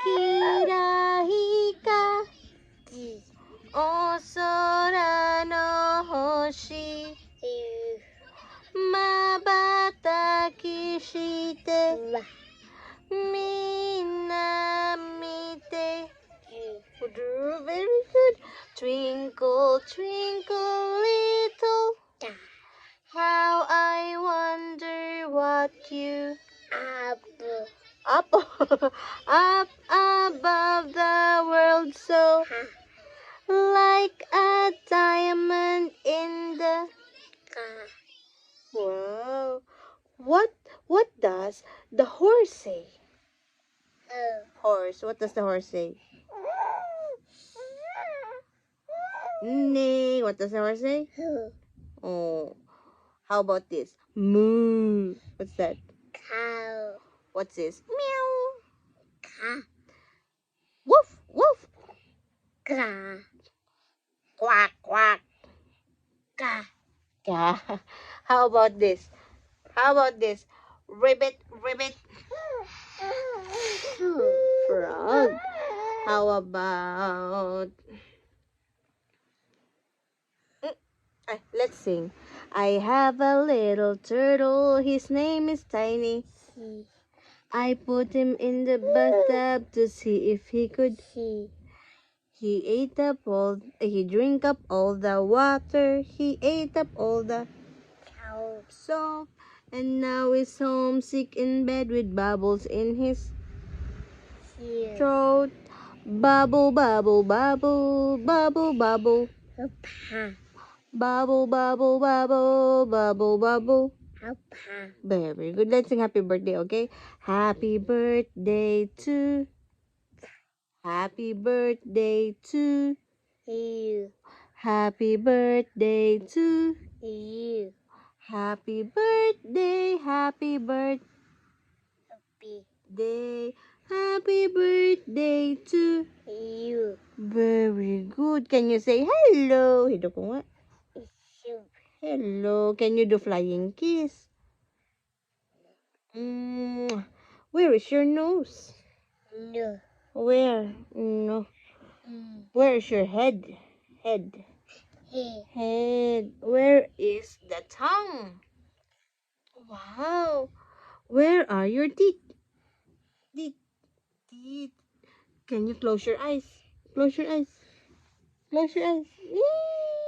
kirahika o sora no hoshi mabataki shite minna mite. Very good. Twinkle, twinkle, little. How I wonder what you up up above the world, so like a diamond in the. Wow. What does the horse say? Horse. What does the horse say? Neigh. What does the horse say? Oh. How about this? Moo. What's that? Cow. What's this? Meow. Ka. Woof, woof. Ka. Quack, quack. Ka. Yeah. How about this? How about this? Ribbit, ribbit. Frog. How about... let's sing. I have a little turtle. His name is Tiny. I put him in the bathtub to see if he could. He drank up all the water. He ate up all the soap. And now he's homesick in bed with bubbles in his throat. Bubble, bubble, bubble, bubble, bubble. Bubble, bubble, bubble, bubble, bubble. Very good. Let's sing happy birthday, okay? Happy birthday to. Happy birthday to You. Happy birthday to You. Happy birthday, happy birthday, Happy. happy birthday to You. Very good. Can you say hello? Hello ko nga. You. Hello. Can you do flying kiss? Where is your nose? No. Where? No. Where is your head? Head. He. Head. Where is the tongue? Wow. Where are your teeth? Teeth. Teeth. Can you close your eyes? Close your eyes. Close your eyes. Yay!